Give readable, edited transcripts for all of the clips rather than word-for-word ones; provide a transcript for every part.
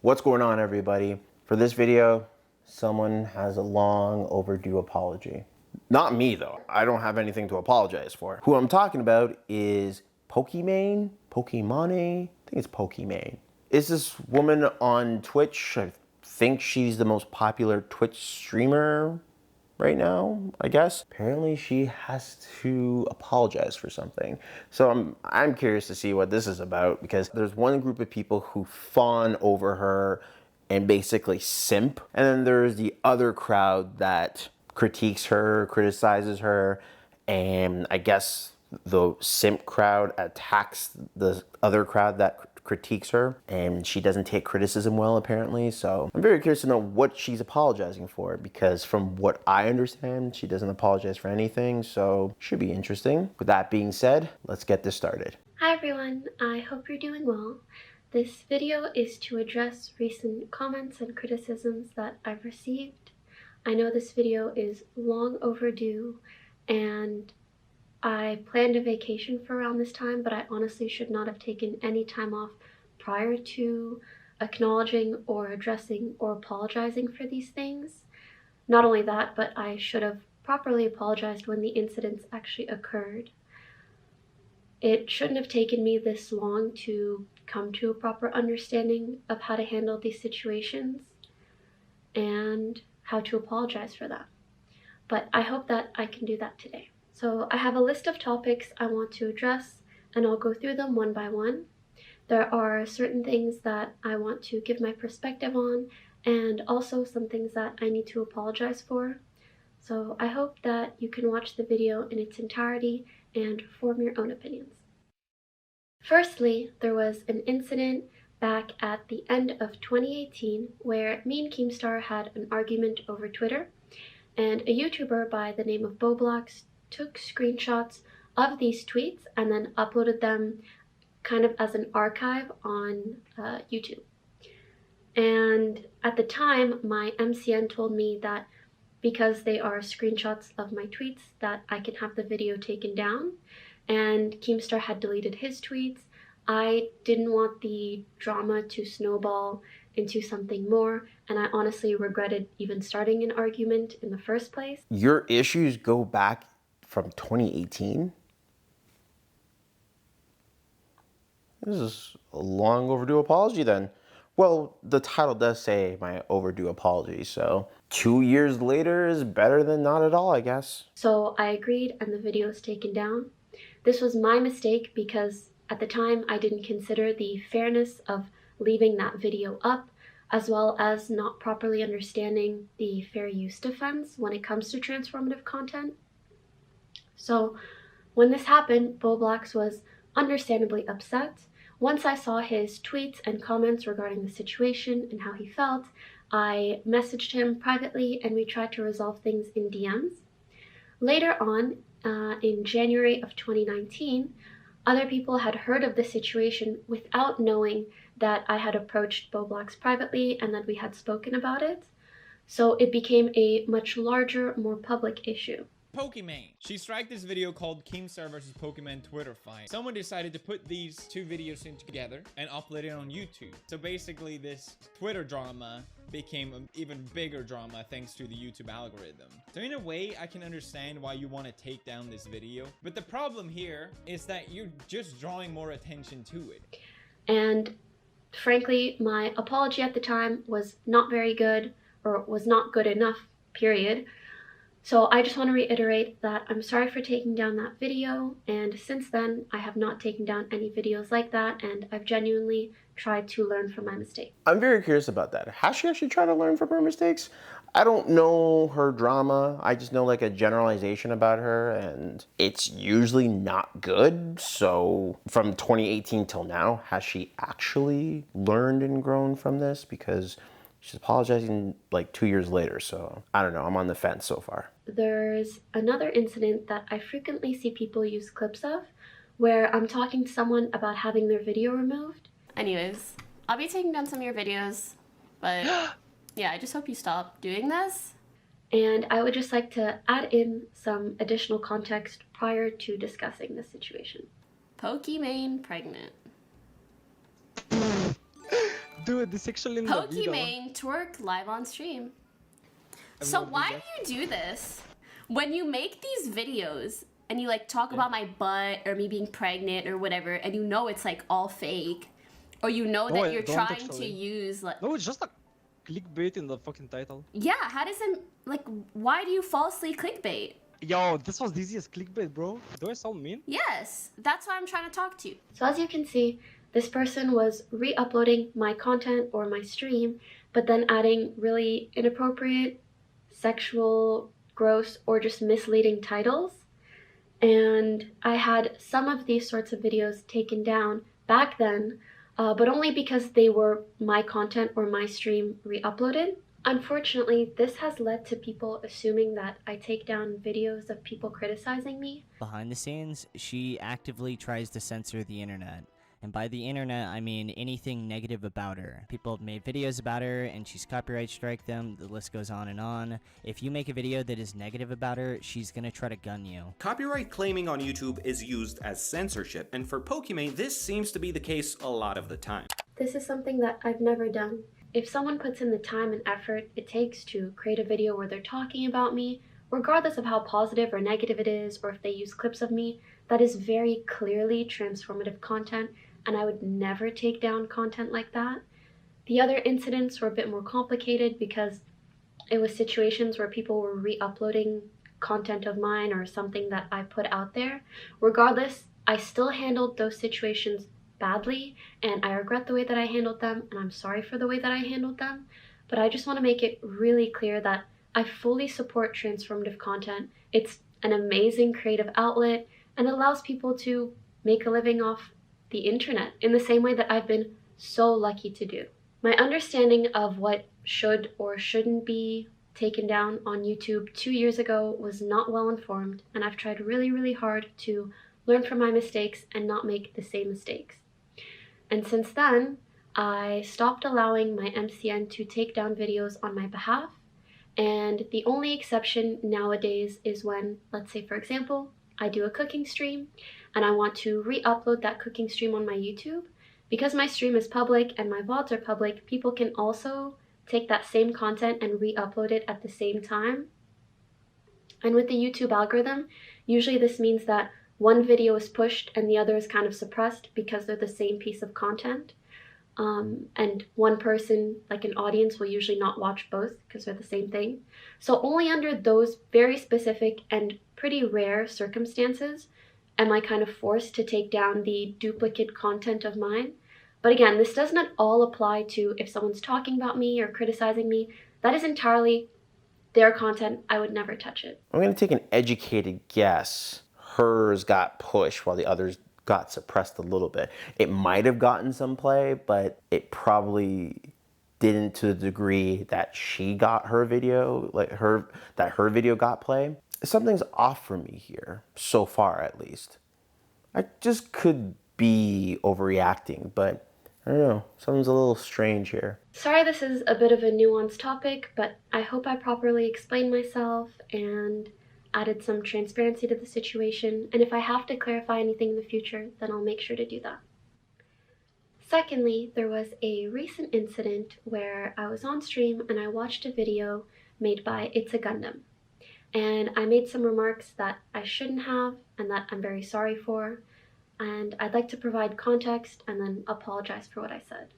What's going on, everybody? For this video, someone has a long overdue apology. Not me, though. I don't have anything to apologize for. Who I'm talking about is Pokimane? Pokimane? I think it's Pokimane. Is this woman on Twitch? I think she's the most popular Twitch streamer right now, I guess. Apparently she has to apologize for something. So I'm curious to see what this is about, because there's one group of people who fawn over her and basically simp. And then there's the other crowd that critiques her, criticizes her, and I guess the simp crowd attacks the other crowd that critiques her, and she doesn't take criticism well, apparently. So I'm very curious to know what she's apologizing for, because from what I understand, she doesn't apologize for anything, so should be interesting. With that being said, let's get this started. Hi everyone, I hope you're doing well. This video is to address recent comments and criticisms that I've received. I know this video is long overdue, and I planned a vacation for around this time, but I honestly should not have taken any time off prior to acknowledging or addressing or apologizing for these things. Not only that, but I should have properly apologized when the incidents actually occurred. It shouldn't have taken me this long to come to a proper understanding of how to handle these situations and how to apologize for that. But I hope that I can do that today. So I have a list of topics I want to address, and I'll go through them one by one. There are certain things that I want to give my perspective on, and also some things that I need to apologize for. So I hope that you can watch the video in its entirety and form your own opinions. Firstly, there was an incident back at the end of 2018 where me and Keemstar had an argument over Twitter, and a YouTuber by the name of Boblox took screenshots of these tweets and then uploaded them kind of as an archive on YouTube. And at the time, my MCN told me that because they are screenshots of my tweets, that I can have the video taken down, and Keemstar had deleted his tweets. I didn't want the drama to snowball into something more, and I honestly regretted even starting an argument in the first place. Your issues go back from 2018? This is a long overdue apology then. Well, the title does say my overdue apology, so 2 years later is better than not at all, I guess. So I agreed, and the video is taken down. This was my mistake because at the time I didn't consider the fairness of leaving that video up, as well as not properly understanding the fair use defense when it comes to transformative content. So when this happened, Boblox was understandably upset. Once I saw his tweets and comments regarding the situation and how he felt, I messaged him privately and we tried to resolve things in DMs. Later on, in January of 2019, other people had heard of the situation without knowing that I had approached Boblox privately and that we had spoken about it. So it became a much larger, more public issue. Pokimane. She striked this video called Keemstar vs. Pokimane Twitter fight. Someone decided to put these two videos in together and upload it on YouTube. So basically this Twitter drama became an even bigger drama thanks to the YouTube algorithm. So in a way, I can understand why you want to take down this video. But the problem here is that you're just drawing more attention to it. And frankly, my apology at the time was not very good, or was not good enough, period. So I just want to reiterate that I'm sorry for taking down that video, and since then I have not taken down any videos like that, and I've genuinely tried to learn from my mistake. I'm very curious about that. Has she actually tried to learn from her mistakes? I don't know her drama. I just know like a generalization about her, and it's usually not good. So from 2018 till now, has she actually learned and grown from this? Because she's apologizing like 2 years later, so I don't know. I'm on the fence so far. There's another incident that I frequently see people use clips of, where I'm talking to someone about having their video removed. Anyways, I'll be taking down some of your videos, but yeah, I just hope you stop doing this. And I would just like to add in some additional context prior to discussing this situation. Pokimane pregnant. Dude, this actually in the video. Pokimane twerk live on stream. I've So never why done do you do this? When you make these videos and you like talk about my butt or me being pregnant or whatever, and you know it's like all fake, or you know No, that I you're don't trying to actually. use like No, it's just a clickbait in the fucking title. yeah, how does it like why do you falsely clickbait? Yo, this was the easiest clickbait, bro. Do I sound mean? Yes, that's why I'm trying to talk to you. So as you can see, this person was re-uploading my content or my stream, but then adding really inappropriate, sexual, gross, or just misleading titles. And I had some of these sorts of videos taken down back then, but only because they were my content or my stream re-uploaded. Unfortunately, this has led to people assuming that I take down videos of people criticizing me. Behind the scenes, she actively tries to censor the internet. And by the internet, I mean anything negative about her. People have made videos about her and she's copyright strike them, the list goes on and on. If you make a video that is negative about her, she's gonna try to gun you. Copyright claiming on YouTube is used as censorship, and for Pokimane, this seems to be the case a lot of the time. This is something that I've never done. If someone puts in the time and effort it takes to create a video where they're talking about me, regardless of how positive or negative it is, or if they use clips of me, that is very clearly transformative content, and I would never take down content like that. The other incidents were a bit more complicated because it was situations where people were re-uploading content of mine or something that I put out there. Regardless, I still handled those situations badly, and I regret the way that I handled them, and I'm sorry for the way that I handled them, but I just want to make it really clear that I fully support transformative content. It's an amazing creative outlet, and it allows people to make a living off the internet in the same way that I've been so lucky to do. My understanding of what should or shouldn't be taken down on YouTube 2 years ago was not well informed, and I've tried really, really hard to learn from my mistakes and not make the same mistakes. And since then, I stopped allowing my MCN to take down videos on my behalf, and the only exception nowadays is when, let's say for example, I do a cooking stream and I want to re-upload that cooking stream on my YouTube. Because my stream is public and my VODs are public, people can also take that same content and re-upload it at the same time. And with the YouTube algorithm, usually this means that one video is pushed and the other is kind of suppressed because they're the same piece of content. And one person, like an audience, will usually not watch both because they're the same thing. So only under those very specific and pretty rare circumstances am I kind of forced to take down the duplicate content of mine. But again, this does not all apply to if someone's talking about me or criticizing me. That is entirely their content. I would never touch it. I'm going to take an educated guess. Hers got pushed while the others got suppressed a little bit. It might have gotten some play, but it probably didn't to the degree that she got her video, that her video got play. Something's off for me here, so far at least. I just could be overreacting, but I don't know, something's a little strange here. Sorry this is a bit of a nuanced topic, but I hope I properly explained myself and added some transparency to the situation, and if I have to clarify anything in the future, then I'll make sure to do that. Secondly, there was a recent incident where I was on stream and I watched a video made by It's a Gundam. And I made some remarks that I shouldn't have and that I'm very sorry for, and I'd like to provide context and then apologize for what I said.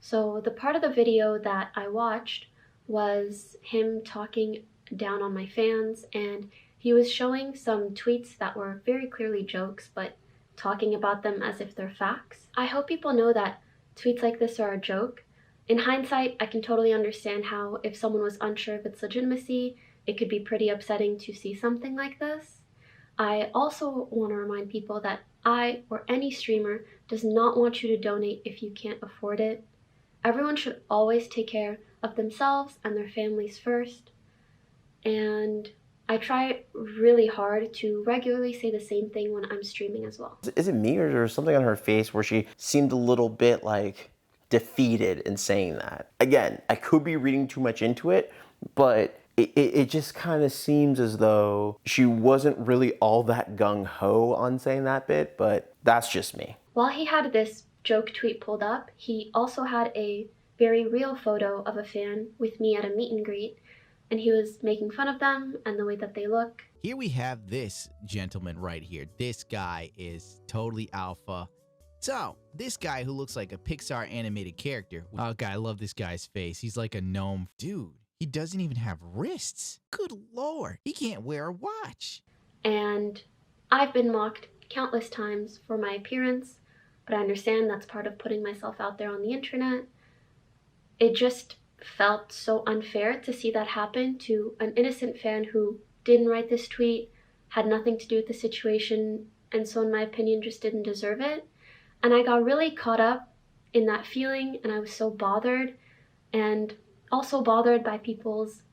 So the part of the video that I watched was him talking down on my fans, and he was showing some tweets that were very clearly jokes, but talking about them as if they're facts. I hope people know that tweets like this are a joke. In hindsight, I can totally understand how if someone was unsure of its legitimacy, it could be pretty upsetting to see something like this. I also want to remind people that I, or any streamer, does not want you to donate if you can't afford it. Everyone should always take care of themselves and their families first. And I try really hard to regularly say the same thing when I'm streaming as well. Is it me, or is there something on her face where she seemed a little bit like defeated in saying that? Again, I could be reading too much into it, but it just kind of seems as though she wasn't really all that gung-ho on saying that bit, but that's just me. While he had this joke tweet pulled up, he also had a very real photo of a fan with me at a meet and greet, and he was making fun of them and the way that they look. Here we have this gentleman right here. This guy is totally alpha. So, this guy who looks like a Pixar animated character. Oh, God, I love this guy's face. He's like a gnome. Dude, he doesn't even have wrists. Good Lord, he can't wear a watch. And I've been mocked countless times for my appearance, but I understand that's part of putting myself out there on the internet. It just felt so unfair to see that happen to an innocent fan who didn't write this tweet, had nothing to do with the situation, and so in my opinion just didn't deserve it. And I got really caught up in that feeling, and I was so bothered, and also bothered by people's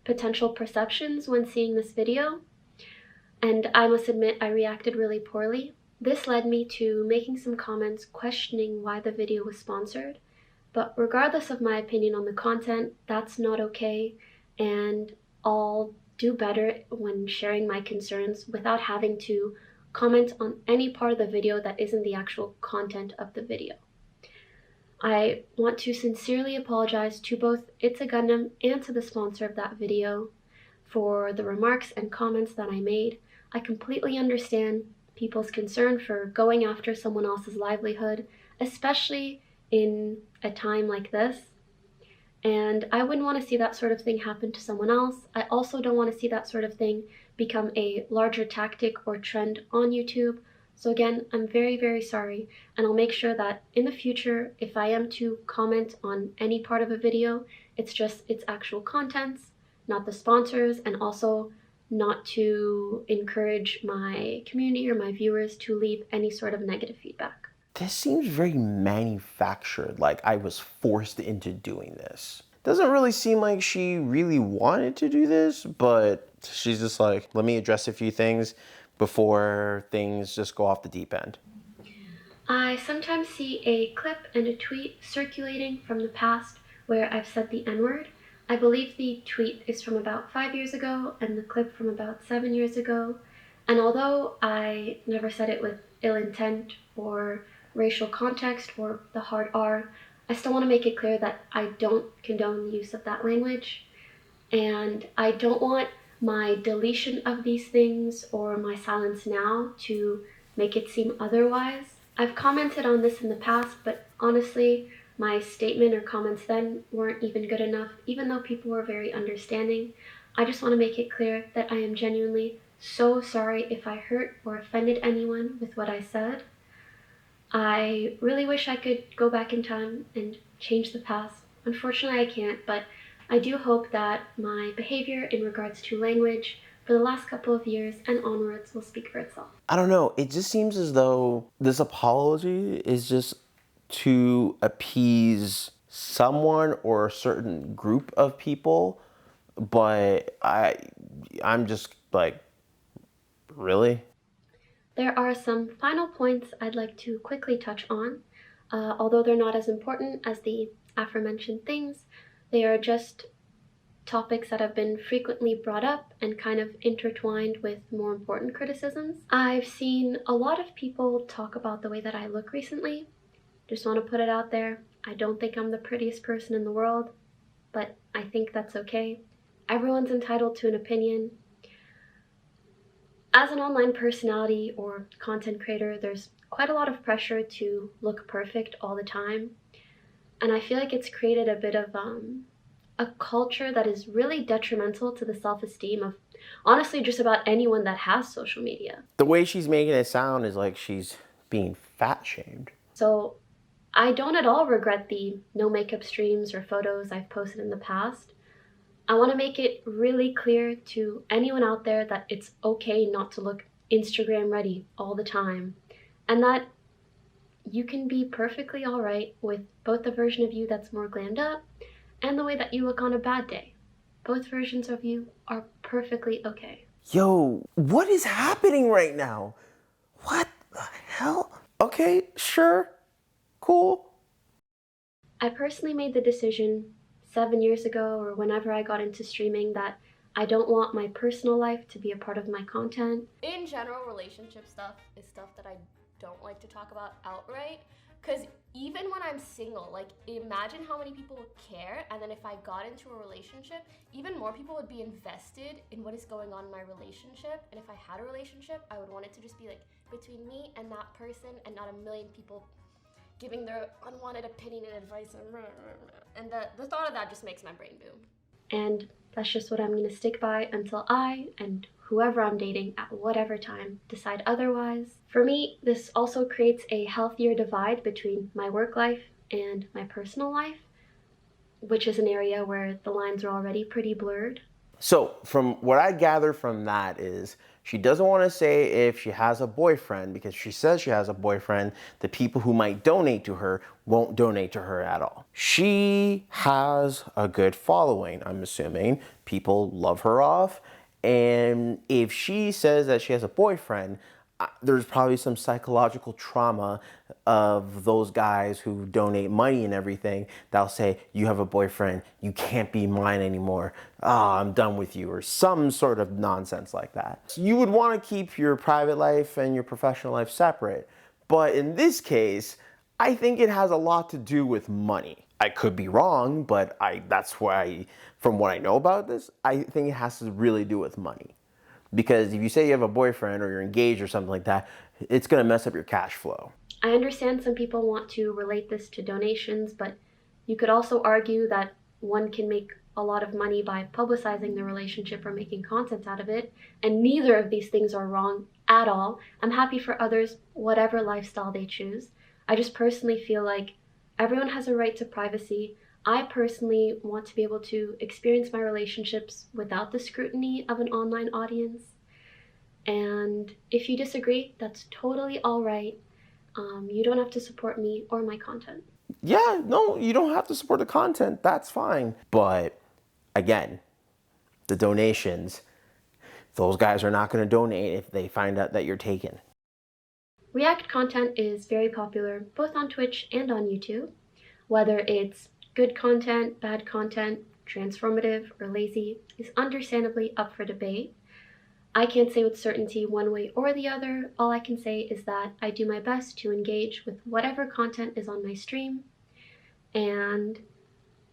potential perceptions when seeing this video. And I must admit, I reacted really poorly. This led me to making some comments questioning why the video was sponsored. But regardless of my opinion on the content, that's not okay, and I'll do better when sharing my concerns without having to comment on any part of the video that isn't the actual content of the video. I want to sincerely apologize to both It's a Gundam and to the sponsor of that video for the remarks and comments that I made. I completely understand people's concern for going after someone else's livelihood, especially in a time like this. And I wouldn't want to see that sort of thing happen to someone else. I also don't want to see that sort of thing become a larger tactic or trend on YouTube. So again, I'm very, very sorry, and I'll make sure that in the future, if I am to comment on any part of a video, it's just its actual contents, not the sponsors, and also not to encourage my community or my viewers to leave any sort of negative feedback. This seems very manufactured, like I was forced into doing this. Doesn't really seem like she really wanted to do this, but she's just like, let me address a few things before things just go off the deep end. I sometimes see a clip and a tweet circulating from the past where I've said the N-word. I believe the tweet is from about 5 years ago and the clip from about 7 years ago. And although I never said it with ill intent or racial context or the hard R, I still want to make it clear that I don't condone the use of that language. And I don't want my deletion of these things or my silence now to make it seem otherwise. I've commented on this in the past, but honestly, my statement or comments then weren't even good enough, even though people were very understanding. I just want to make it clear that I am genuinely so sorry if I hurt or offended anyone with what I said. I really wish I could go back in time and change the past. Unfortunately, I can't, but I do hope that my behavior in regards to language for the last couple of years and onwards will speak for itself. I don't know, it just seems as though this apology is just to appease someone or a certain group of people, but I'm just like, really? There are some final points I'd like to quickly touch on. Although they're not as important as the aforementioned things, they are just topics that have been frequently brought up and kind of intertwined with more important criticisms. I've seen a lot of people talk about the way that I look recently. Just want to put it out there. I don't think I'm the prettiest person in the world, but I think that's okay. Everyone's entitled to an opinion. As an online personality or content creator, there's quite a lot of pressure to look perfect all the time. And I feel like it's created a bit of a culture that is really detrimental to the self-esteem of honestly just about anyone that has social media. The way she's making it sound is like she's being fat shamed. So I don't at all regret the no makeup streams or photos I've posted in the past. I want to make it really clear to anyone out there that it's okay not to look Instagram ready all the time, and that you can be perfectly alright with both the version of you that's more glammed up and the way that you look on a bad day. Both versions of you are perfectly okay. Yo, what is happening right now? What the hell? Okay, sure, cool. I personally made the decision 7 years ago or whenever I got into streaming that I don't want my personal life to be a part of my content. In general, relationship stuff is stuff that I don't like to talk about outright, Because even when I'm single, like, imagine how many people would care, and then if I got into a relationship, even more people would be invested in what is going on in my relationship. And if I had a relationship, I would want it to just be like between me and that person, and not a million people giving their unwanted opinion and advice. And the thought of that just makes my brain boom. And that's just what I'm going to stick by until I and whoever I'm dating at whatever time decide otherwise. For me, this also creates a healthier divide between my work life and my personal life, which is an area where the lines are already pretty blurred. So from what I gather from that is she doesn't want to say if she has a boyfriend, because she says she has a boyfriend, the people who might donate to her won't donate to her at all. She has a good following, I'm assuming. People love her off. And if she says that she has a boyfriend, there's probably some psychological trauma of those guys who donate money and everything. They'll say, you have a boyfriend, you can't be mine anymore. I'm done with you, or some sort of nonsense like that. So you would want to keep your private life and your professional life separate. But in this case, I think it has a lot to do with money. I could be wrong, but that's why, from what I know about this, I think it has to really do with money. Because if you say you have a boyfriend or you're engaged or something like that, it's going to mess up your cash flow. I understand some people want to relate this to donations, but you could also argue that one can make a lot of money by publicizing the relationship or making content out of it, and neither of these things are wrong at all. I'm happy for others, whatever lifestyle they choose. I just personally feel like everyone has a right to privacy. I personally want to be able to experience my relationships without the scrutiny of an online audience. And if you disagree, that's totally all right. You don't have to support me or my content. Yeah, no, you don't have to support the content. That's fine. But again, the donations, those guys are not going to donate if they find out that you're taken. React content is very popular both on Twitch and on YouTube. Whether it's good content, bad content, transformative, or lazy is understandably up for debate. I can't say with certainty one way or the other. All I can say is that I do my best to engage with whatever content is on my stream, and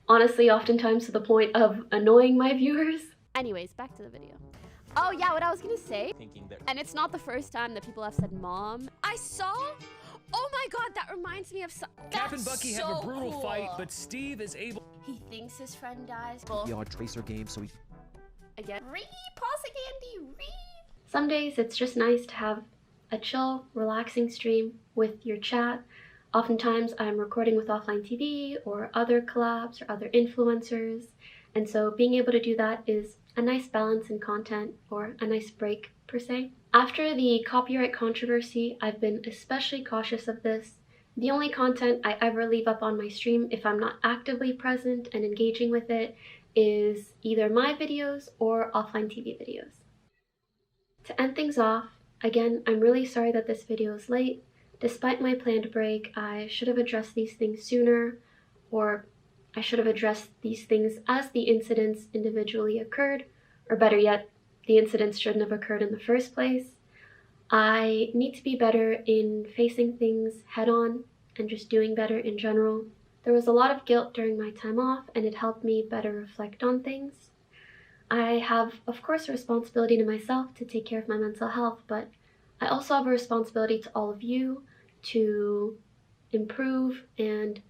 honestly, oftentimes to the point of annoying my viewers. Anyways, back to the video. Oh yeah, what I was gonna say, and it's not the first time that people have said mom. I saw, oh my god, that reminds me of Cap and Bucky have a brutal fight, but Steve is able. He thinks his friend dies. Beyond Tracer game, so he. Again, pause again, Some days it's just nice to have a chill, relaxing stream with your chat. Oftentimes I'm recording with Offline TV or other collabs or other influencers, and so being able to do that is a nice balance in content, or a nice break per se. After the copyright controversy, I've been especially cautious of this. The only content I ever leave up on my stream, if I'm not actively present and engaging with it, is either my videos or Offline TV videos. To end things off, again, I'm really sorry that this video is late. Despite my planned break, I should have addressed these things sooner, or I should have addressed these things as the incidents individually occurred, or better yet, the incidents shouldn't have occurred in the first place. I need to be better in facing things head on and just doing better in general. There was a lot of guilt during my time off, and it helped me better reflect on things. I have, of course, a responsibility to myself to take care of my mental health, but I also have a responsibility to all of you to improve and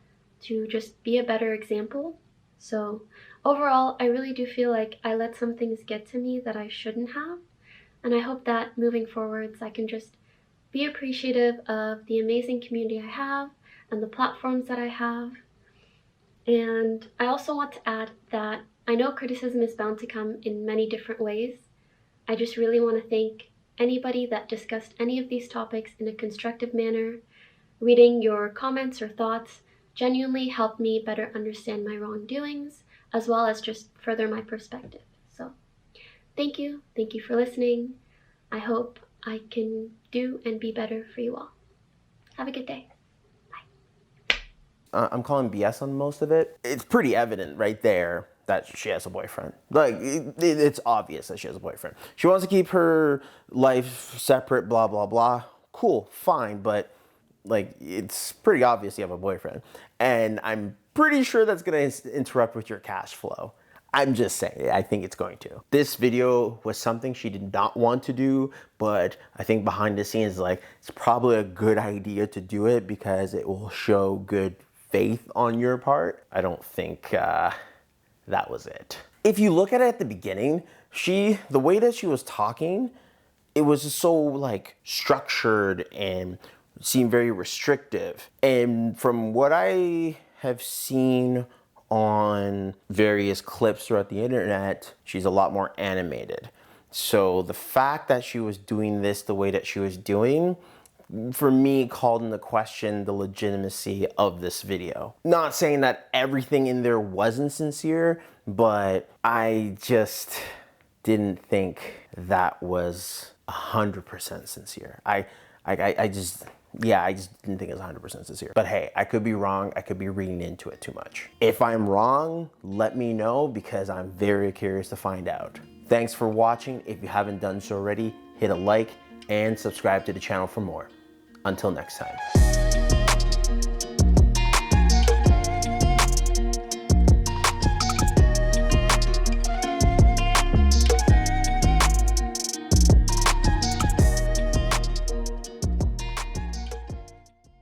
to just be a better example. So overall, I really do feel like I let some things get to me that I shouldn't have, and I hope that moving forwards I can just be appreciative of the amazing community I have and the platforms that I have. And I also want to add that I know criticism is bound to come in many different ways. I just really want to thank anybody that discussed any of these topics in a constructive manner. Reading your comments or thoughts genuinely helped me better understand my wrongdoings, as well as just further my perspective. So thank you for listening. I hope I can do and be better for you all. Have a good day. I'm calling BS on most of it. It's pretty evident right there that she has a boyfriend. Like, it's obvious that she has a boyfriend. She wants to keep her life separate, blah, blah, blah. Cool, fine, but Like, it's pretty obvious you have a boyfriend. And I'm pretty sure that's gonna interrupt with your cash flow. I'm just saying, I think it's going to. This video was something she did not want to do, but I think behind the scenes, like, it's probably a good idea to do it because it will show good faith on your part. I don't think that was it. If you look at it at the beginning, the way that she was talking, it was just so like structured and seemed very restrictive. And from what I have seen on various clips throughout the internet, she's a lot more animated. So the fact that she was doing this the way that she was doing, for me, called into question the legitimacy of this video. Not saying that everything in there wasn't sincere, but I just didn't think that was 100% sincere. I just didn't think it was 100% sincere. But hey, I could be wrong. I could be reading into it too much. If I'm wrong, let me know because I'm very curious to find out. Thanks for watching. If you haven't done so already, hit a like and subscribe to the channel for more. Until next time.